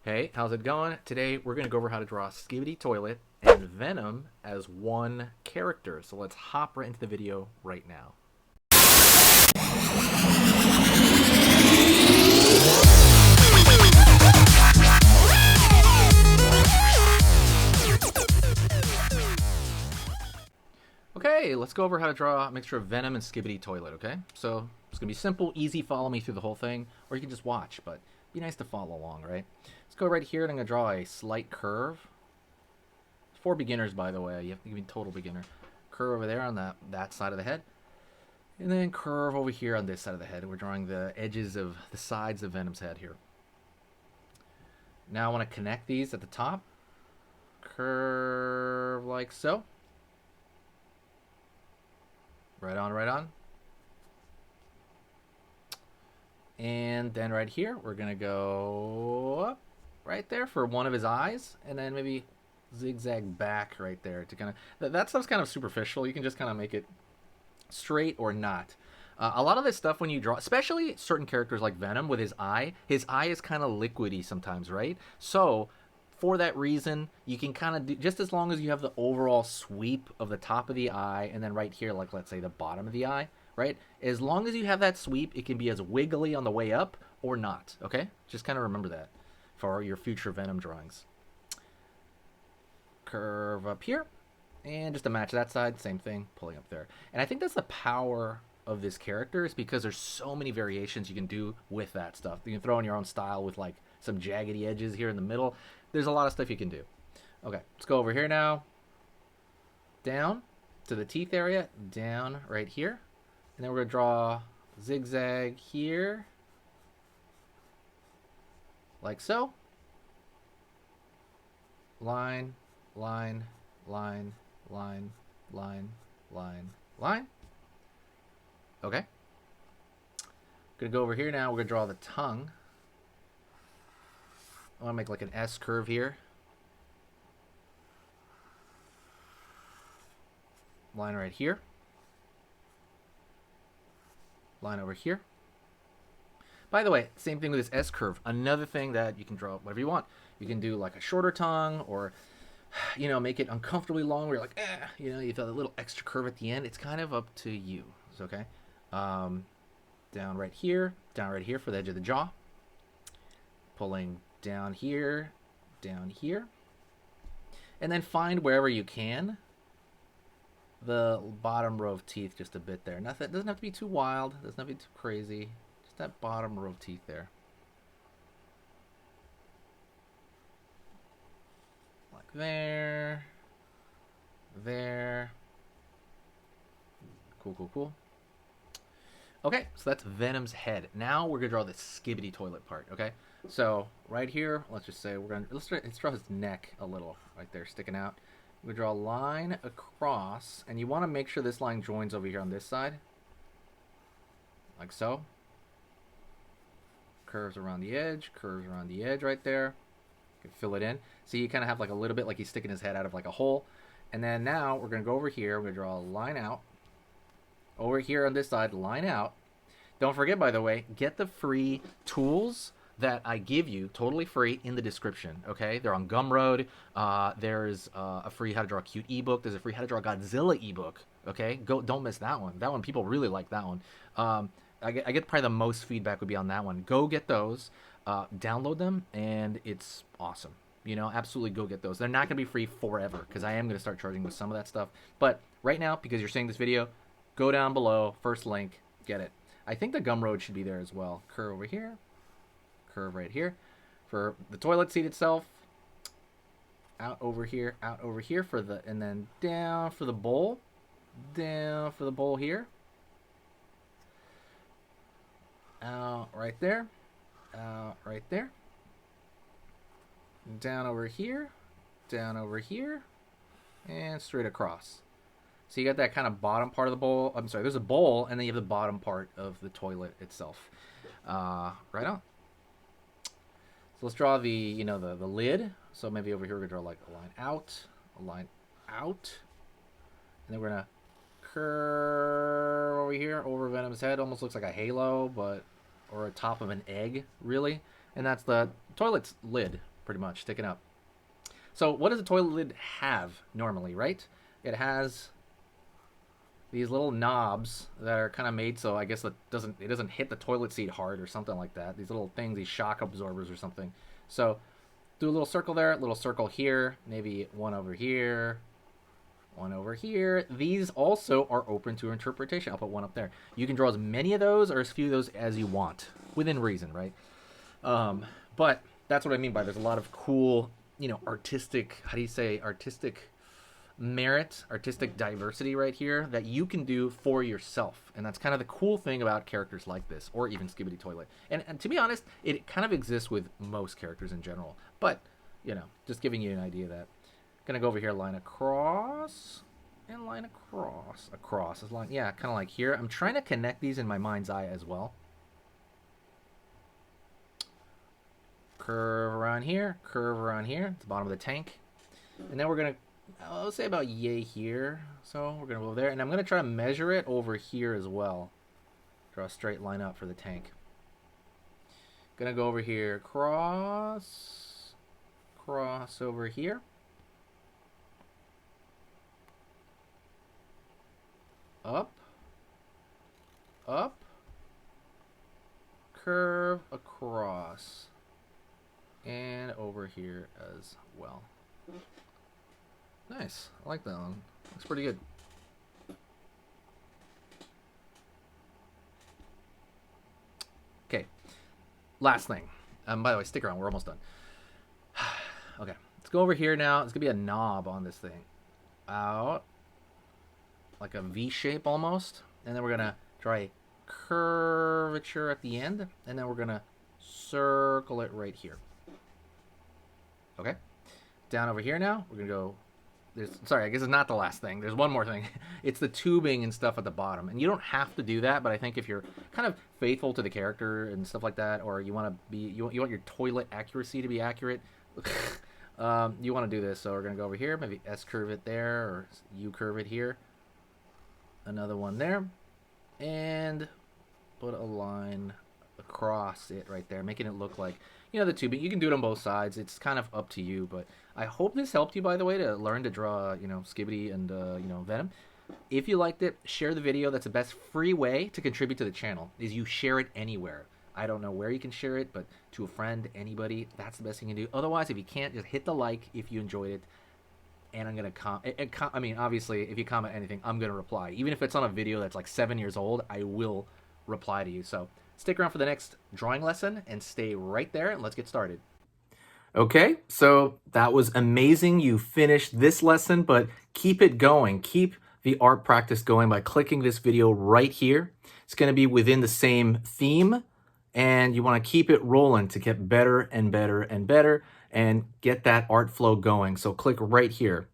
Hey, how's it going? Today we're going to go over how to draw Skibidi Toilet and Venom as one character. So let's hop right into the video right now. Okay, let's go over how to draw a mixture of Venom and Skibidi Toilet, okay? So it's going to be simple, easy, follow me through the whole thing, or you can just watch, but be nice to follow along, right? Let's go right here and I'm going to draw a slight curve. For beginners, by the way, you have to be total beginner. Curve over there on that side of the head. And then curve over here on this side of the head. We're drawing the edges of the sides of Venom's head here. Now I want to connect these at the top. Curve like so. Right on, right on. And then right here, we're going to go up right there for one of his eyes. And then maybe zigzag back right there to kind of... That stuff's kind of superficial. You can just kind of make it straight or not. A lot of this stuff when you draw, especially certain characters like Venom with his eye is kind of liquidy sometimes, right? So for that reason, you can kind of do, just as long as you have the overall sweep of the top of the eye and then right here, like let's say the bottom of the eye, right? As long as you have that sweep, it can be as wiggly on the way up or not, okay? Just kind of remember that for your future Venom drawings. Curve up here. And just to match that side, same thing, pulling up there. And I think that's the power of this character is because there's so many variations you can do with that stuff. You can throw in your own style with like some jaggedy edges here in the middle. There's a lot of stuff you can do. Okay, let's go over here now. Down to the teeth area, down right here. And then we're going to draw zigzag here. Like so. Line, line, line, line, line, line, line. Okay. Gonna go over here now. We're gonna draw the tongue. I want to make like an S curve here. Line right here. Line over here. By the way, same thing with this S curve. Another thing that you can draw whatever you want. You can do like a shorter tongue or you know, make it uncomfortably long where you're like, you know, you feel a little extra curve at the end. It's kind of up to you. It's okay. Down right here for the edge of the jaw. Pulling down here. And then find wherever you can the bottom row of teeth just a bit there. Nothing, doesn't have to be too wild. Doesn't have to be too crazy. Just that bottom row of teeth there. There. Cool. Okay, so that's Venom's head. Now we're gonna draw the Skibidi toilet part. Okay, so right here, let's just say let's draw his neck a little right there, sticking out. We draw a line across, and you want to make sure this line joins over here on this side, like so. Curves around the edge right there. Fill it in. So you kind of have like a little bit like he's sticking his head out of like a hole. And then now we're going to go over here. We're going to draw a line out. Over here on this side, line out. Don't forget, by the way, get the free tools that I give you totally free in the description. Okay, they're on Gumroad. There's a free How to Draw Cute ebook. There's a free How to Draw Godzilla ebook. Okay, don't miss that one. That one, people really like that one. I get probably the most feedback would be on that one. Go get those. Download them, and it's awesome. You know, absolutely go get those. They're not going to be free forever because I am going to start charging with some of that stuff. But right now, because you're seeing this video, go down below, first link, get it. I think the Gumroad should be there as well. Curve over here, curve right here. For the toilet seat itself, out over here for the, and then down for the bowl, here. Out right there. Right there. Down over here, and straight across. So you got that kind of bottom part of the bowl. I'm sorry, there's a bowl, and then you have the bottom part of the toilet itself. Right on. So let's draw the the lid. So maybe over here we're gonna draw like a line out, and then we're gonna curve over here over Venom's head. Almost looks like a halo, but or a top of an egg, really. And that's the toilet's lid. pretty much, sticking up. So what does a toilet lid have normally, right? It has these little knobs that are kind of made so I guess it doesn't hit the toilet seat hard or something like that. These little things, these shock absorbers or something. So do a little circle there, a little circle here, maybe one over here, one over here. These also are open to interpretation. I'll put one up there. You can draw as many of those or as few of those as you want, within reason, right? But that's what I mean by there's a lot of cool, artistic, how do you say, artistic merit, artistic diversity right here that you can do for yourself. And that's kind of the cool thing about characters like this, or even Skibidi Toilet. And to be honest, it kind of exists with most characters in general. But, just giving you an idea of that. Gonna go over here, line across, and line across. Across is line, yeah, kind of like here. I'm trying to connect these in my mind's eye as well. Curve around here, curve around here. It's the bottom of the tank. And then we're gonna, I'll say about yay here. So we're gonna go there, and I'm gonna try to measure it over here as well. Draw a straight line up for the tank. Gonna go over here, cross, cross over here. Up, up, curve across, and over here as well. Nice. I like that one. Looks pretty good. Okay. Last thing. By the way, stick around. We're almost done. Okay. Let's go over here now. It's going to be a knob on this thing. Out. Like a V shape almost. And then we're going to draw a curvature at the end. And then we're going to circle it right here. Okay. Down over here now. We're going to go... sorry, I guess it's not the last thing. There's one more thing. It's the tubing and stuff at the bottom. And you don't have to do that, but I think if you're kind of faithful to the character and stuff like that, or you want to be, you want your toilet accuracy to be accurate, you want to do this. So we're going to go over here, maybe S curve it there, or U curve it here. Another one there. And put a line across it right there, making it look like, the tubing. You can do it on both sides. It's kind of up to you, but I hope this helped you, by the way, to learn to draw, Skibidi and, Venom. If you liked it, share the video. That's the best free way to contribute to the channel, is you share it anywhere. I don't know where you can share it, but to a friend, anybody, that's the best thing you can do. Otherwise, if you can't, just hit the like if you enjoyed it. And I'm going to I mean, obviously, if you comment anything, I'm going to reply. Even if it's on a video that's like 7 years old, I will reply to you. So stick around for the next drawing lesson and stay right there, and let's get started. Okay, so that was amazing. You finished this lesson, but keep it going. Keep the art practice going by clicking this video right here. It's going to be within the same theme, and you want to keep it rolling to get better and better and better and get that art flow going. So click right here.